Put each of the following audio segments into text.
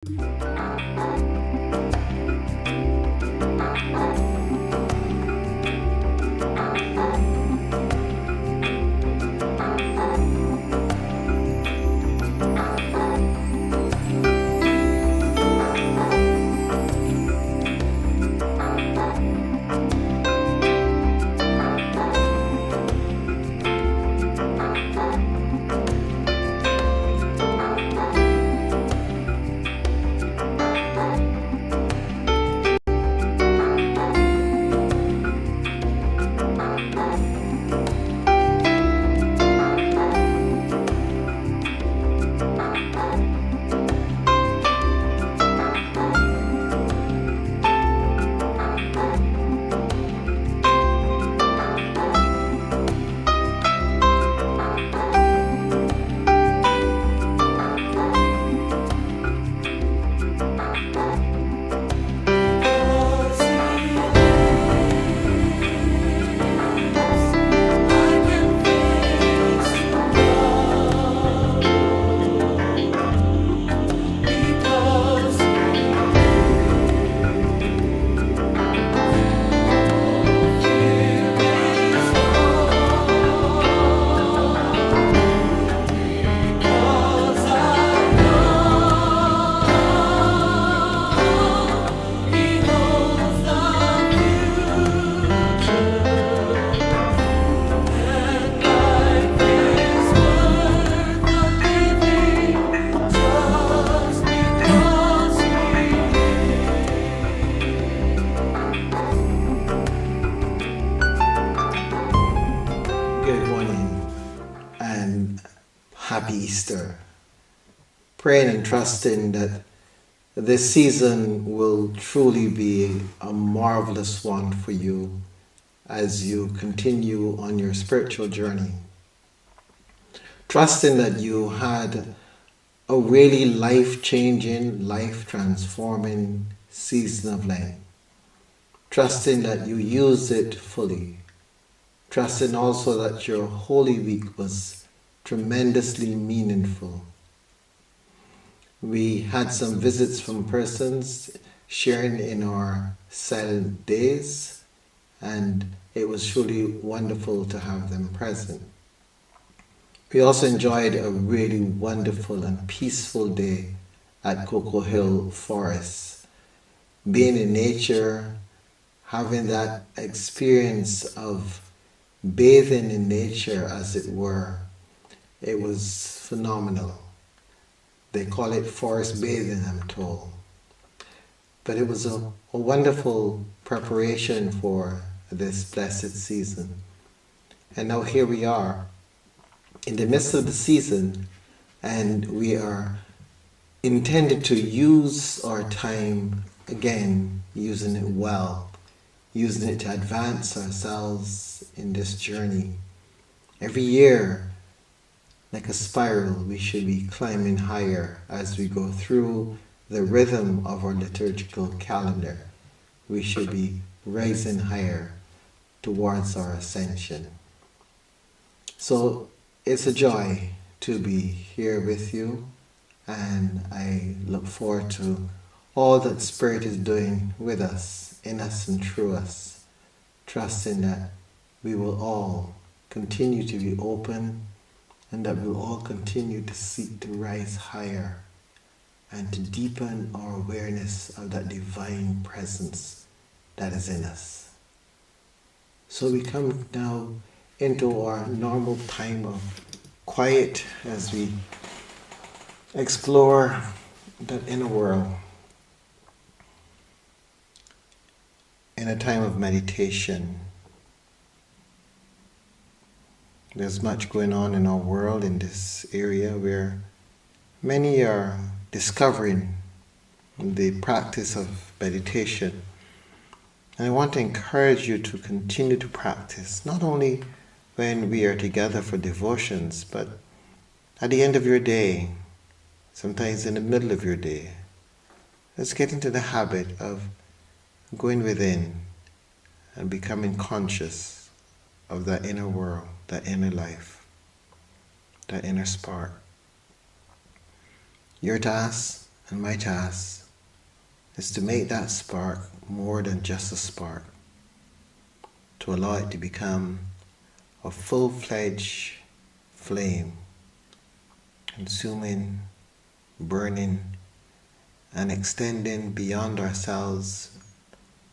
Good morning and happy Easter. Praying and trusting that this season will truly be a marvelous one for you as you continue on your spiritual journey. Trusting that you had a really life-changing, life-transforming season of Lent. Trusting that you used it fully. Trusting also that your Holy Week was tremendously meaningful. We had some visits from persons sharing in our silent days, and it was truly wonderful to have them present. We also enjoyed a really wonderful and peaceful day at Cocoa Hill Forest. Being in nature, having that experience of bathing in nature, as it were, it was phenomenal. They call it forest bathing, I'm told. But it was a wonderful preparation for this blessed season. And now here we are in the midst of the season, and we are intended to use our time again, using it well, using it to advance ourselves in this journey. Every year, like a spiral, we should be climbing higher as we go through the rhythm of our liturgical calendar. We should be rising higher towards our ascension. So it's a joy to be here with you, and I look forward to all that Spirit is doing with us, in us and through us, trusting that we will all continue to be open and that we'll all continue to seek to rise higher and to deepen our awareness of that divine presence that is in us. So we come now into our normal time of quiet as we explore that inner world. In a time of meditation, there's much going on in our world in this area where many are discovering the practice of meditation. And I want to encourage you to continue to practice, not only when we are together for devotions, but at the end of your day, sometimes in the middle of your day. Let's get into the habit of going within and becoming conscious of that inner world, that inner life, that inner spark. Your task And my task is to make that spark more than just a spark, to allow it to become a full-fledged flame, consuming, burning, and extending beyond ourselves,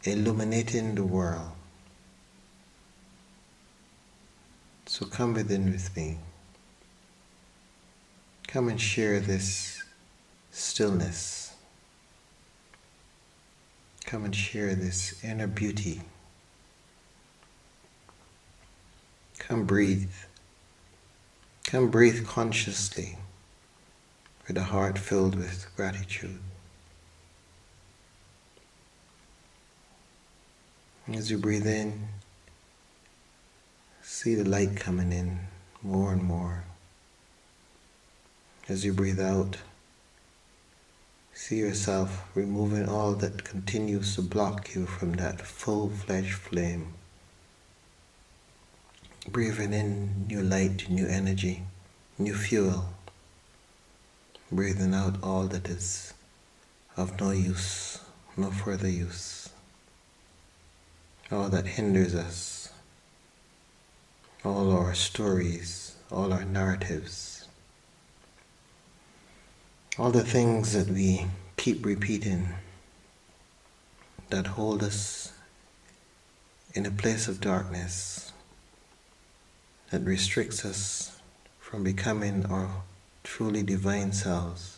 illuminating the world. So come within with me. Come and share this stillness. Come and share this inner beauty. Come breathe. Come breathe consciously with a heart filled with gratitude. As you breathe in, see the light coming in more and more. As you breathe out, see yourself removing all that continues to block you from that full-fledged flame. Breathing in new light, new energy, new fuel. Breathing out all that is of no use, no further use. All that hinders us. All our stories, all our narratives. All the things that we keep repeating that hold us in a place of darkness, that restricts us from becoming our truly divine selves.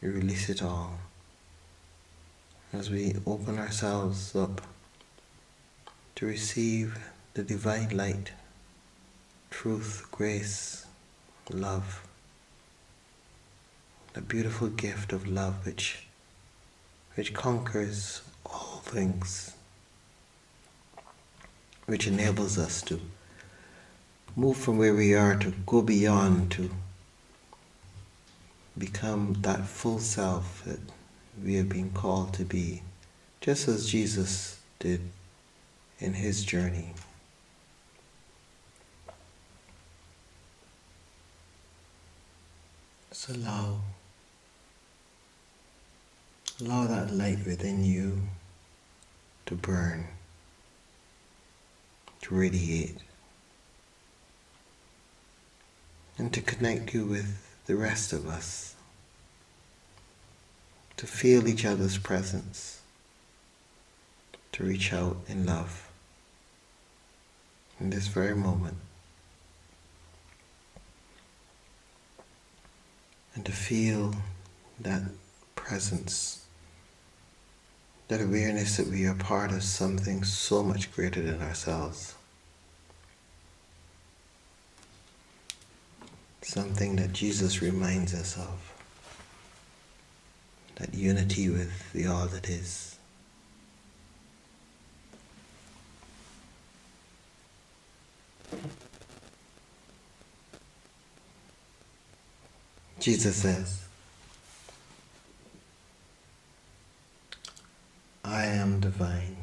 We release it all as we open ourselves up to receive the divine light, truth, grace, love, the beautiful gift of love which conquers all things, which enables us to move from where we are to go beyond, to become that full self that we have been called to be, just as Jesus did in his journey. So allow that light within you to burn, to radiate, and to connect you with the rest of us, to feel each other's presence, to reach out in love in this very moment, and to feel that presence, that awareness that we are part of something so much greater than ourselves. Something that Jesus reminds us of. That unity with the all that is. Jesus says, I am the vine.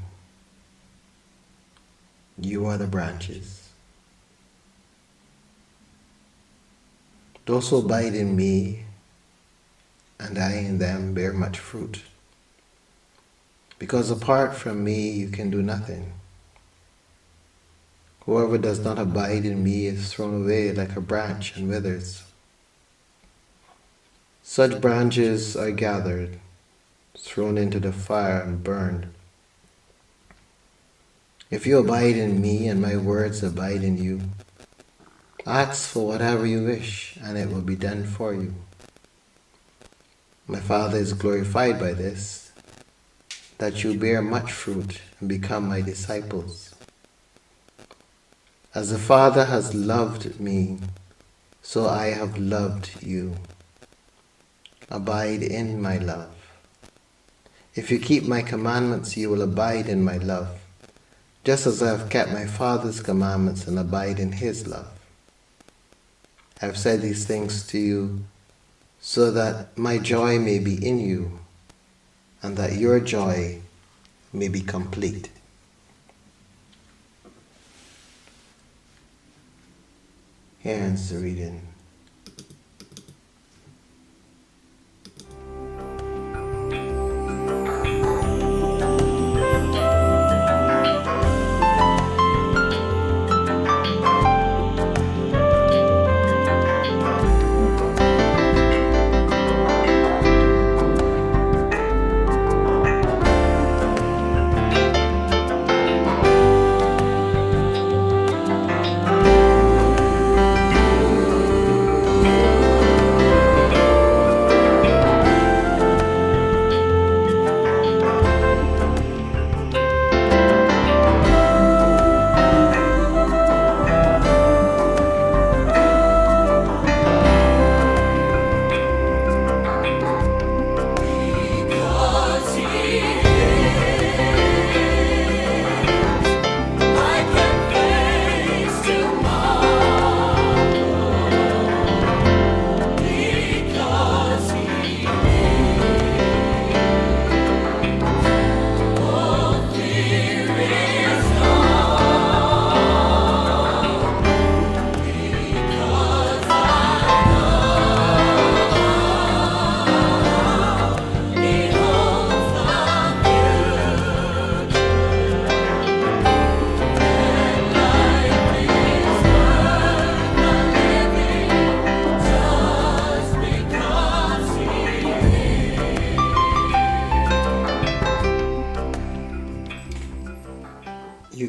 You are the branches. Those who abide in me and I in them bear much fruit. Because apart from me you can do nothing. Whoever does not abide in me is thrown away like a branch and withers. Such branches are gathered, thrown into the fire and burned. If you abide in me and my words abide in you, ask for whatever you wish and it will be done for you. My Father is glorified by this, that you bear much fruit and become my disciples. As the Father has loved me, so I have loved you. Abide in my love. If you keep my commandments, you will abide in my love, just as I have kept my Father's commandments and abide in his love. I have said these things to you so that my joy may be in you and that your joy may be complete. Here ends the reading.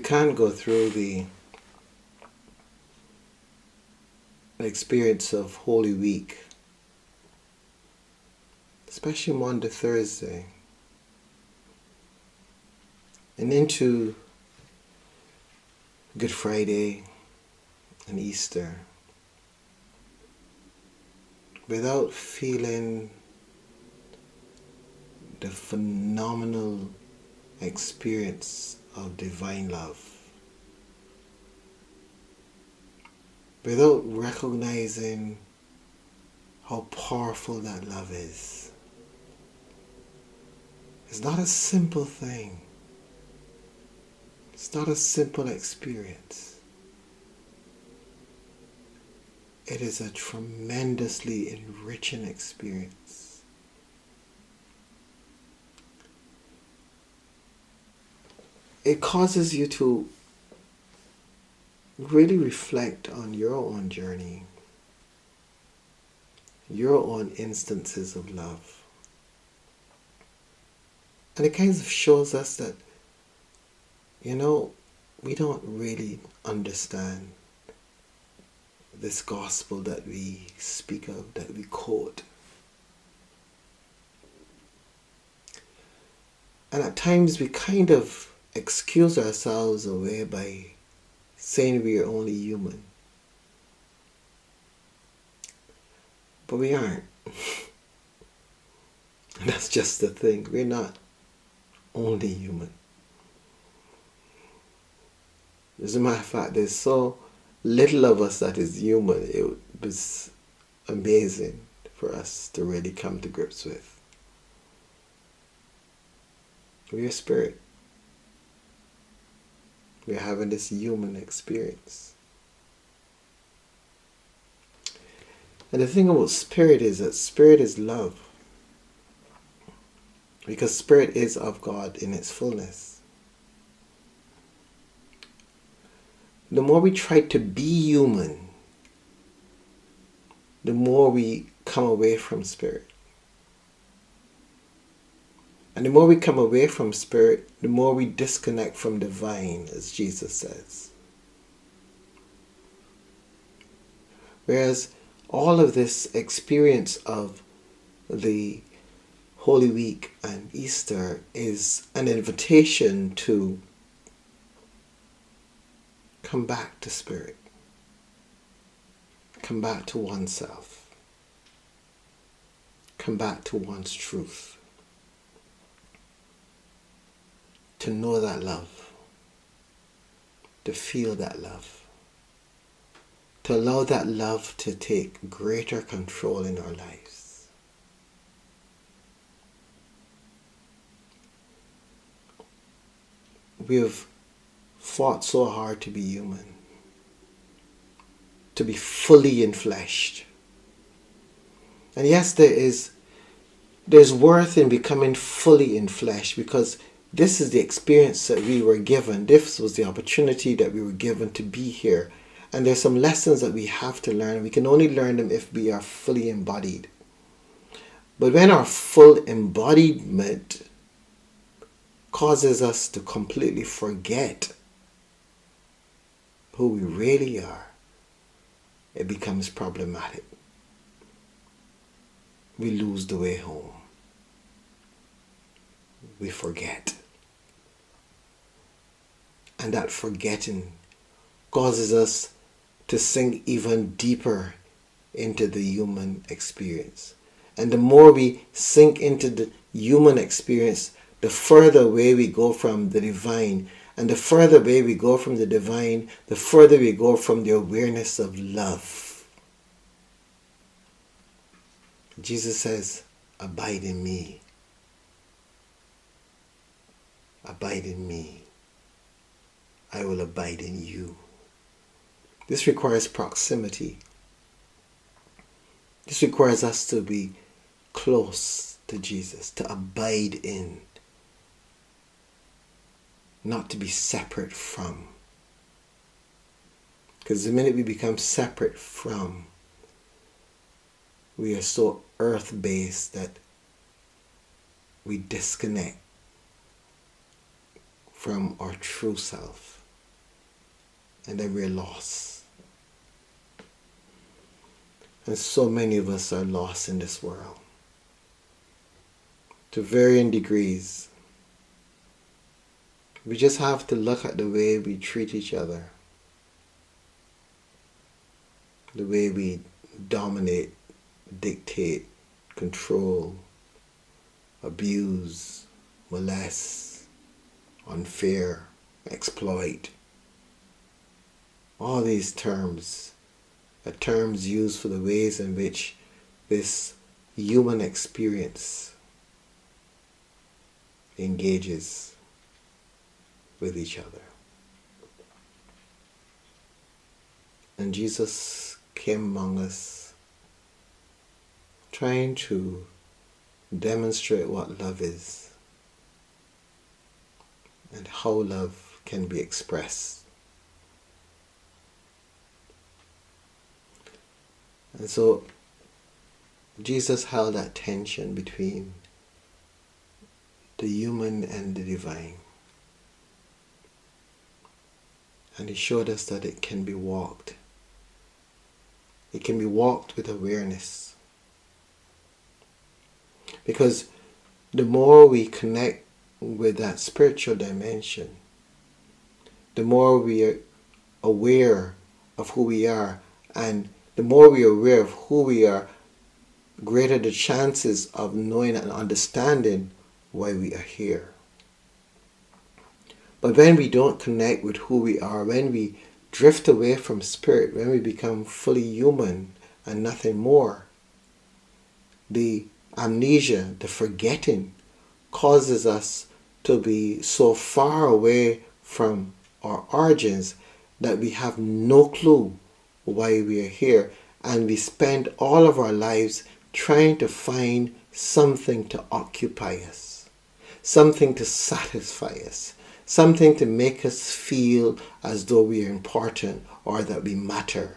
can't go through the experience of Holy Week, especially Monday, Thursday, and into Good Friday and Easter, without feeling the phenomenal experience of divine love, without recognizing how powerful that love is. It's not a simple thing. It's not a simple experience. It is a tremendously enriching experience. It causes you to really reflect on your own journey, your own instances of love. And it kind of shows us that, we don't really understand this gospel that we speak of, that we quote. And at times we kind of excuse ourselves away by saying we are only human. But we aren't. And that's just the thing. We're not only human. As a matter of fact, there's so little of us that is human. It was amazing for us to really come to grips with. We're spirit. We're having this human experience. And the thing about spirit is that spirit is love. Because spirit is of God in its fullness. The more we try to be human, the more we come away from spirit. And the more we come away from spirit, the more we disconnect from the vine, as Jesus says. Whereas all of this experience of the Holy Week and Easter is an invitation to come back to spirit. Come back to oneself. Come back to one's truth. To know that love. To feel that love. To allow that love to take greater control in our lives. We have fought so hard to be human, to be fully enfleshed. And yes, there's worth in becoming fully enfleshed, because this is the experience that we were given. This was the opportunity that we were given to be here. And there's some lessons that we have to learn. We can only learn them if we are fully embodied. But when our full embodiment causes us to completely forget who we really are, it becomes problematic. We lose the way home. We forget. And that forgetting causes us to sink even deeper into the human experience. And the more we sink into the human experience, the further away we go from the divine. And the further away we go from the divine, the further we go from the awareness of love. Jesus says, abide in me. Abide in me. I will abide in you. This requires proximity. This requires us to be close to Jesus, to abide in. Not to be separate from. Because the minute we become separate from, we are so earth-based that we disconnect from our true self. and then we're lost. And so many of us are lost in this world to varying degrees. We just have to look at the way we treat each other, the way we dominate, dictate, control, abuse, molest, unfair, exploit. All these terms are terms used for the ways in which this human experience engages with each other. And Jesus came among us trying to demonstrate what love is and how love can be expressed. And so Jesus held that tension between the human and the divine. And he showed us that it can be walked. It can be walked with awareness. Because the more we connect with that spiritual dimension, the more we are aware of who we are, and the more we are aware of who we are, greater the chances of knowing and understanding why we are here. But when we don't connect with who we are, when we drift away from spirit, when we become fully human and nothing more, the amnesia, the forgetting, causes us to be so far away from our origins that we have no clue why we are here, and we spend all of our lives trying to find something to occupy us, something to satisfy us, something to make us feel as though we are important or that we matter.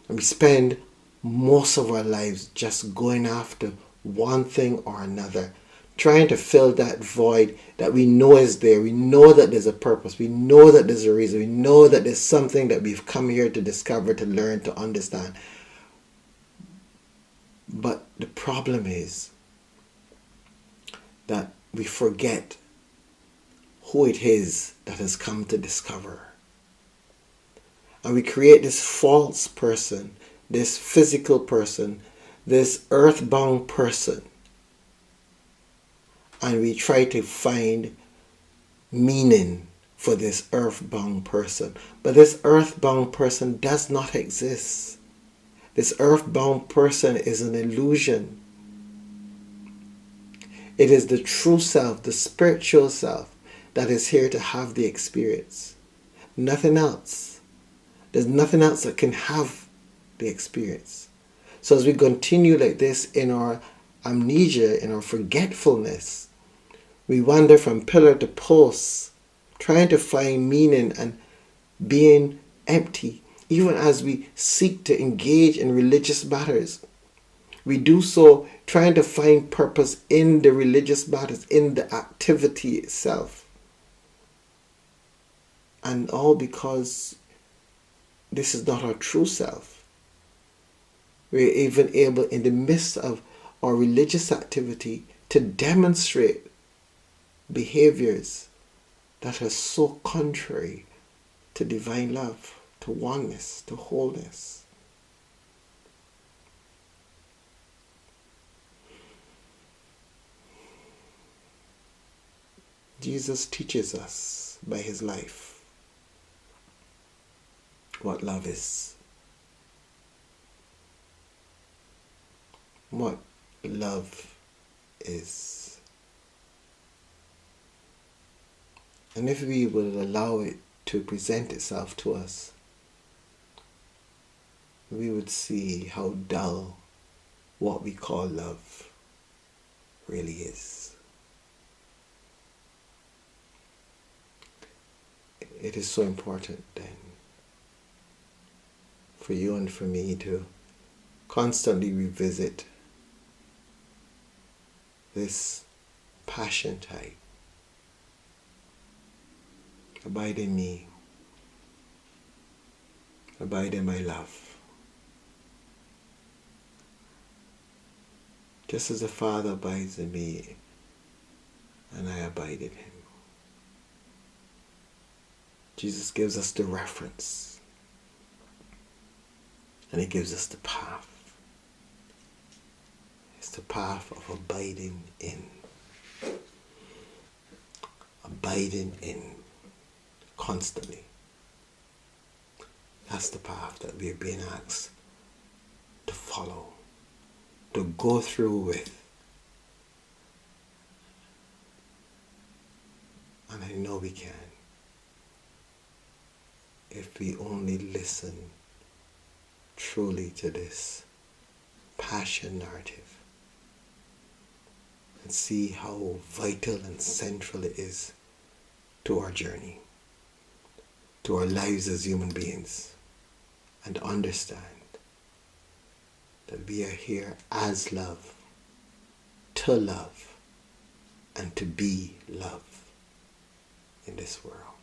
And we spend most of our lives just going after one thing or another, trying to fill that void that we know is there. We know that there's a purpose. We know that there's a reason. We know that there's something that we've come here to discover, to learn, to understand. But the problem is that we forget who it is that has come to discover. And we create this false person, this physical person, this earthbound person. And we try to find meaning for this earthbound person. But this earthbound person does not exist. This earthbound person is an illusion. It is the true self, the spiritual self, that is here to have the experience. Nothing else. There's nothing else that can have the experience. So as we continue like this in our amnesia, in our forgetfulness, we wander from pillar to post, trying to find meaning and being empty. Even as we seek to engage in religious matters, we do so trying to find purpose in the religious matters, in the activity itself. And all because this is not our true self. We're even able, in the midst of our religious activity, to demonstrate behaviors that are so contrary to divine love, to oneness, to wholeness. Jesus teaches us by his life what love is, what love is. And if we will allow it to present itself to us, we would see how dull what we call love really is. It is so important then for you and for me to constantly revisit this passion type. Abide in me, Abide in my love. Just as the Father abides in me, and I abide in him. Jesus gives us the reference, and he gives us the path. It's the path of abiding in. Abiding in constantly. That's the path that we are being asked to follow, to go through with. And I know we can, if we only listen truly to this passion narrative and see how vital and central it is to our journey, to our lives as human beings, and understand that we are here as love, to love, and to be love in this world.